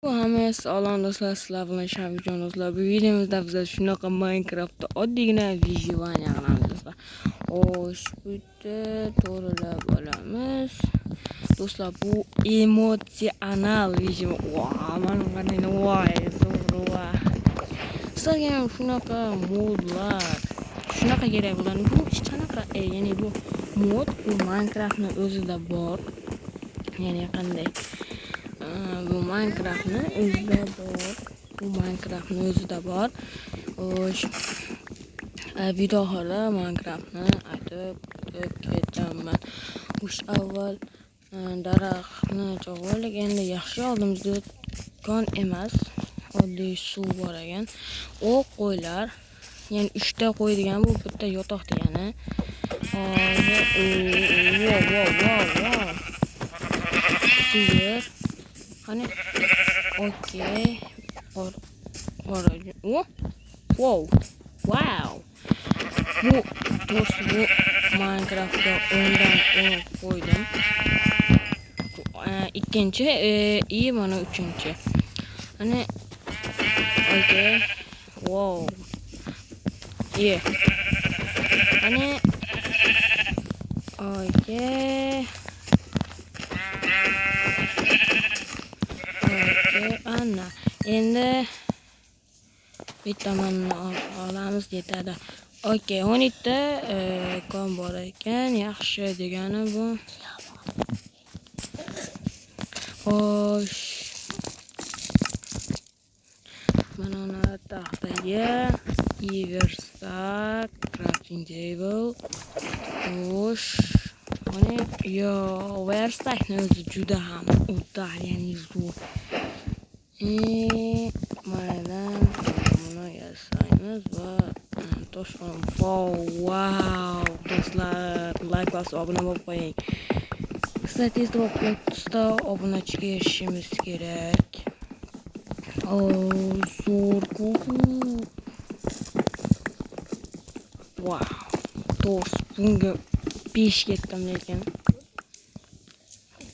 Hamma salom do'stlar, sizlar bilan Shafijon do'stlar. Bu videomizda biz shunaqa Minecraftda oddiygina vijivaniya qilamiz do'stlar. Xo'sh, bu yerda to'g'rilab olamiz. Do'stlar, bu emotsional vijiv. Mana qarang, voy, zo'rva. Sizlarga ham shunaqa modlar, shunaqa kerak bo'ladi. Bu hech qanaqa, ya'ni bu mod bu Minecraftni o'zida bor. Ya'ni qanday? Bu Minecraftni o'zida bor. Xo'sh, video oxirida Minecraftni aytib ketaman. Xo'sh, avval daraxtni cho'g'alik, endi yaxshi oldimizda kon emas, oddiy suv bor ekan. O'q qo'ylar, ya'ni 3 ta qo'ydigan, bu bitta yotoq degani. Sigir. Hani okey. Wow. Bu do'st, bu Minecraftga 10dan 10 qo'ydim. Ikkinchi, mana uchinchi. Hani okey. Wow. Hani okey. Ana. Endi bittamanni olamiz yetadi. Okey, 12 ta kon bor ekan. Yaxshi degani bu. Xo'sh. Mana taxtaga iversak, crafting table. Xo'sh. Mana versakni o'zi juda ham o'tar, ya'ni zo'r. Mana buni yasaymiz va tosh olamiz. Wow, do'stlar, like bosib obuna bo'lib qo'ying. Kстати, tezroq 30 ta obunachiga erishishimiz kerak. Zo'r-ku. Wow. Do'st, bunga 5 ketdim lekin.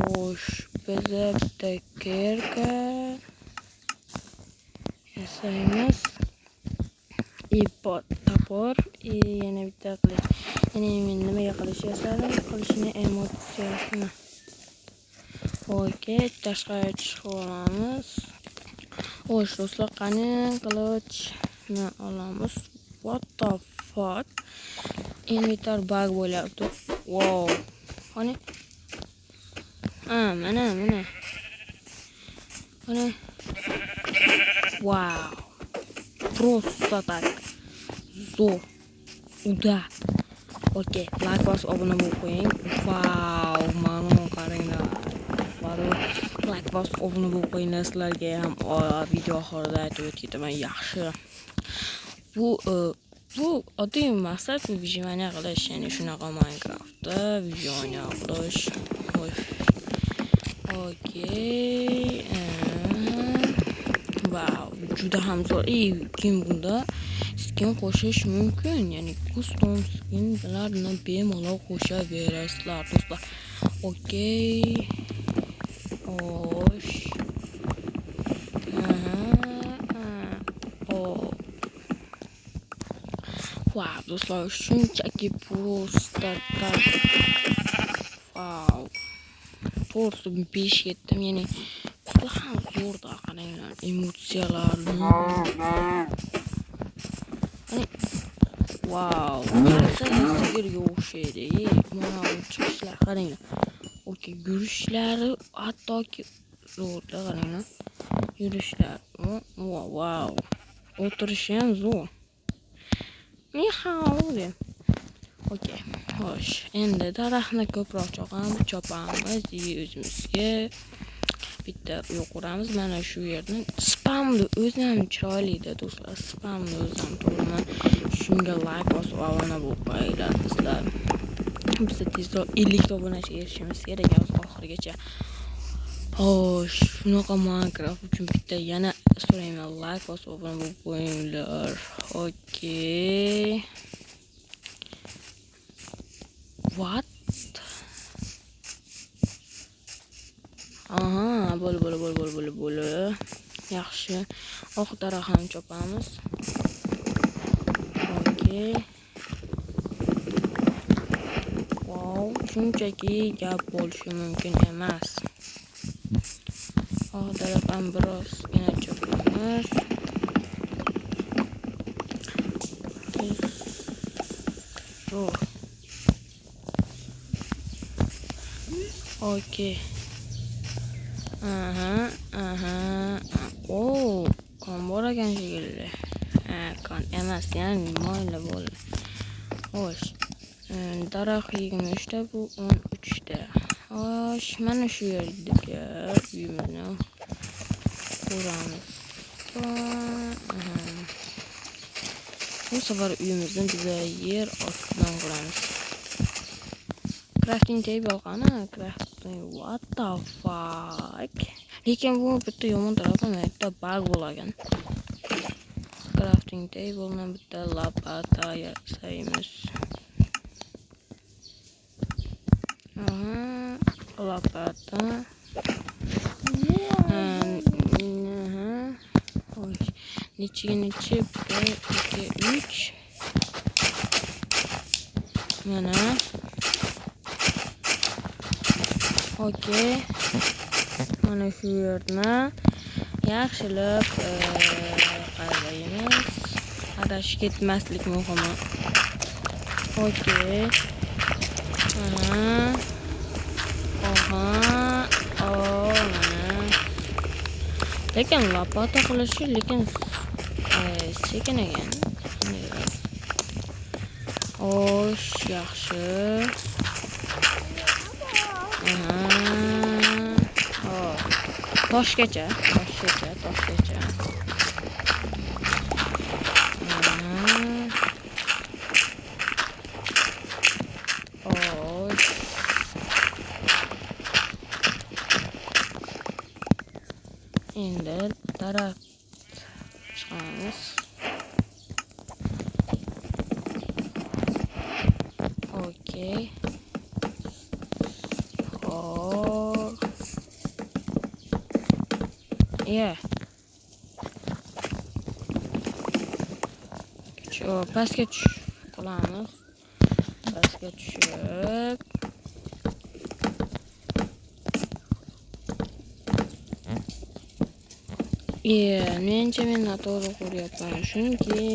Xo'sh, bizda bitta kerka yasaymiz. Topor, yana bitta qilich. Yana men nimaga qilish yasadim? Qilishni emotsiyasini. Okey, tashqariga chiqib olamiz. Xo'sh, do'stlar, qani qilichni olamiz. What the fuck? Inventar bug bo'lyapti. Wow. Qani? Mana. Qani? Wow. Просто так. Zo'r. Uda. Okey, like bosib obuna bo'lib qo'ying. Wow, mana qaranglar. Like bosib obuna bo'lib qo'yinglar. Sizlarga ham video oxirida aytib o'tgaman. Yaxshi. Bu oddiy maqsad bu vijivaniya qilish, ya'ni shunaqa Minecraftda vijivaniya qilish. Okey. Wow, juda ham zo'r. Kim bunda skin qo'shish mumkin, ya'ni custom skinlarni bemalol qo'shaverasizlar do'stlar. Okey. Xo'sh. Wow, do'stlar, shunchaki просто так. Wow. To'g'risi 5 ketdim, ya'ni juda ham zo'rda, qaranglar, emotsiyalarni. Wow, sigirga o'xshaydi. Mana chiqishlar qaranglar. Okey, yurishlari hattoki zo'rda, qaranglar. Yurishlar. Wow. O'tirishi ham zo'r. Okey, xo'sh. Endi daraxtni ko'proq chopamiz, o'zimizga bitta uy quramiz. Mana shu yerni spamni o'zi ham chiroyli-da do'stlar. Spamni o'zi ham to'g'rimi? Shunga like bosib obuna bo'lib qo'yinglar do'stlar. Biz tezroq 50 ta obunachiga erishishimiz kerak oxirigacha. Xo'sh, shunaqa Minecraft uchun bitta yana so'rayman, like bosib obuna bo'lib qo'yinglar. Okey. What? Aha, bo'l. Yaxshi. Oq daraxt ham chopamiz. Okey. Wow, shunchaki gap bo'lishi mumkin emas. Oq daraxt ham birozgina chopamiz. Okey. Kon bor ekan shekilli. Kon emas, ya'ni moyli bo'ldi. Xo'sh. Daraxt 23 ta, bu 13 ta. Xo'sh, mana shu yerga uyimizni quramiz. Bu safar uyimizni biza yer ostidan quramiz. Crafting table qani? What the fuck? Lekin bu bitta yomon tarafi bitta bug bo'lagan. Crafting table ni bitta lopata yasaymiz. Lopata. Nechi 1 2 3. Mana. Okey. Mana shu yerni yaxshilab qaraymiz. Adashib ketmaslik muhimi. Okey. Mana. Lekin lopata qilishi lekin sekin ekan. Xo'sh, yaxshi. Toshgacha. Endi taraf chiqamiz. Okey. Pastga qilamiz. Pastga tushib. Menimcha men noto'g'ri quryapman. Chunki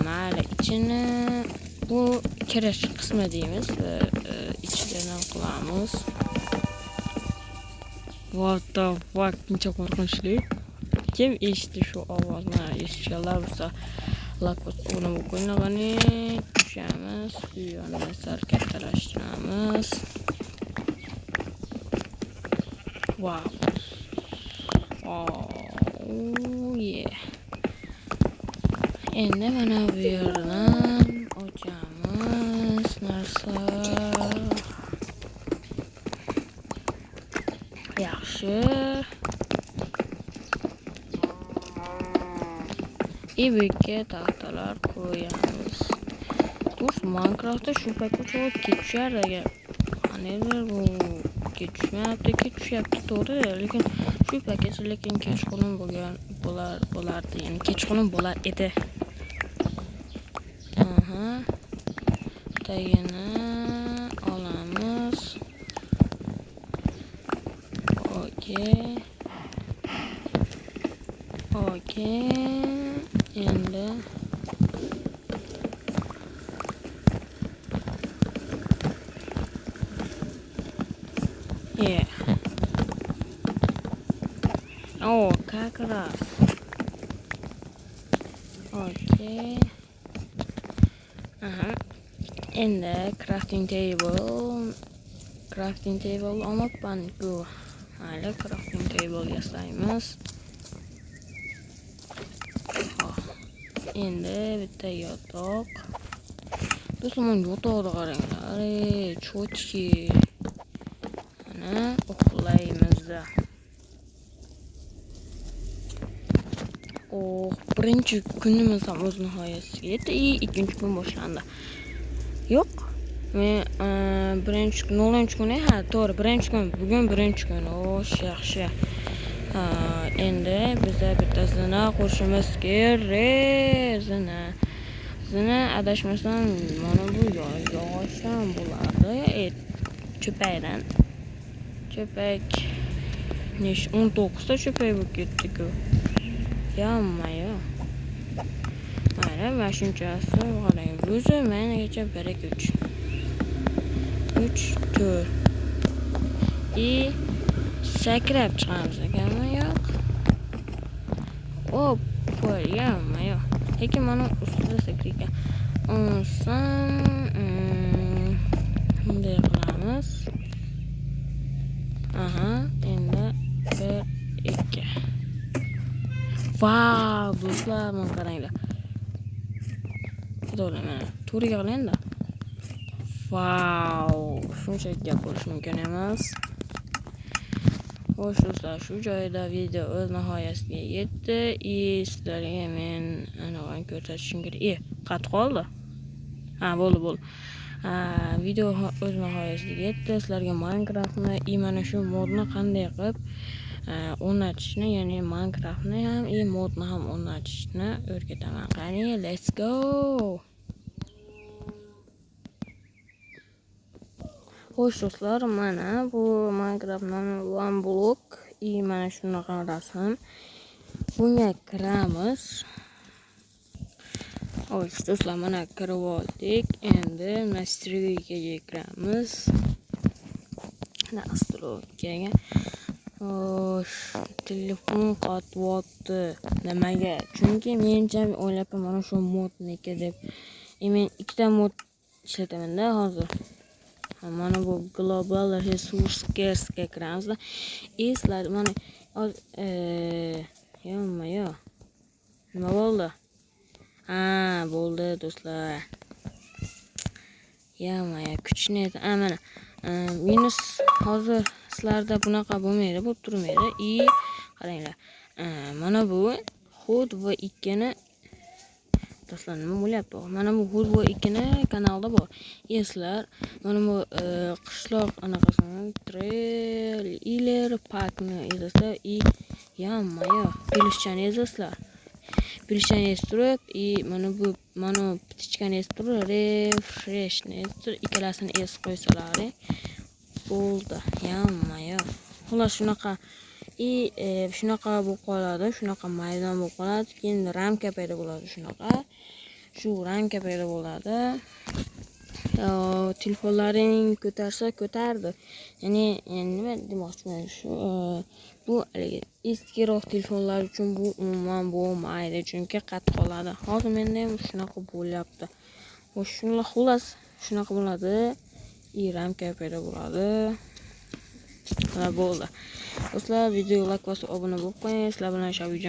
mayli, ichini bu kirish qismi deymiz. Ichidan qilamiz. What the fuck, buncha qo'rqinchli. Kim eshitdi shu ovozni? Eshitganlar bo'lsa like bosib qo'yinglarni. Tushamiz. Uyni sal kattalashtiramiz. Wow. Oh yeah. Endi mana bu yerdan ochamiz narsa. Yaxshi. Ibikka taxtalar qo'yamiz. Do'st, Minecraftda shu paytga to'g'ri ketishar ekan. Qaniydir bu ketishyapti, to'g'ri, lekin shu paytgacha lekin kechqurun bo'lardi, ya'ni kechqurun bo'lar edi. Tagini olamiz. Okey. Endi как раз. Okey. Endi crafting table olmoqman ku. Mayli, crafting table yasaymiz. Endi bitta yotoq. Do'stlar, yotoqni qaranglar. Cho'chki. Mana uxlaymiz. Birinchi kunimiz ham o'z nihoyasiga yetdi. Ikkinchi kun boshlandi. Yo'q, Men birinchi no'linchi kuni, ha, to'g'ri, birinchi kun. Bugun birinchi kun. O'sh, yaxshi. Endi biz bittasini qurishimiz kerak. Zina adashmasam, mana bu yog'ochdan bo'ladi. Cho'pakdan. Cho'pak 19 ta cho'pak bo'lib ketdi-ku. Yammayo. Mana shunchasi qarang. O'zi mengacha 1 2 3 4 sakrab chiqamiz ekanmi? Yo'q. Oppa, yammayo. Lekin mana ustida sakraykan. Bunday qilamiz. Aha, endi 1 2. Vau, do'stlar, mana qaranglar. To'g'ri, mana to'riga qiling-da. Vau, shunchaki gap bo'lishi mumkin emas. Xo'sh do'stlar, shu joyda video o'z nihoyasiga yetdi. Sizlarga men aniqroq ko'rsatishim kerak. Qat qoldi. Ha, bo'ldi. Video o'z nihoyasiga yetdi. Sizlarga Minecraftni mana shu modni qanday qilib o'rnatishni, ya'ni Minecraftni ham, modni ham o'rnatishni o'rgataman. Qani, let's go. Xo'sh do'stlar, mana bu Minecraftning one block mana shunaqa rasm. Bunga kiramiz. Xo'sh do'stlar, mana kirib oldik. Endi nastroykaga kiramiz. Nastroykaga. Xo'sh, telefon qotyapti. Nimaga? Chunki mencha o'ylab mana shu modniki deb. Men ikkita mod ishlataman-da hozir. Mana bu global resource caresga kiramiz. Sizlar mana yomma-yo. Nima bo'ldi? Bo'ldi do'stlar. Yomma-yo, kuchni mana minus hozir sizlarda bunaqa bo'lmaydi, bu turmaydi. Qaranglar. Mana bu hud va 2 ni do'stlar, nima bo'lyapti? Mana bu hud va 2 ni kanalda bor. Sizlar mana bu qishloq anaqasini trailer parkni yozasizlar. Yomma-yo, pilishchani yozasizlar. Pilishchani yoztirib, mana ptichkani yoztirib, refreshni yoztirib, ikkalasini es qo'ysalar, bo'ldi. Yomma-yo. Xullas shunaqa shunaqa bo'lib qoladi, shunaqa maydon bo'lib qoladi. Keyin ramka paydo bo'ladi shunaqa. Shu ramka paydo bo'ladi. Telefonlaring ko'tarsa ko'tardi. Ya'ni nima demoqchiman, shu bu eskiroq telefonlar uchun bu umuman bo'lmaydi, chunki qat qoladi. Hozir menda ham shunaqa bo'lyapti. Xullas shunaqa bo'ladi. Ramka paydo bo'ladi. Va bo'ldi. Do'stlar, videoga like bosib obuna bo'lib qo'ying. Sizlar bilan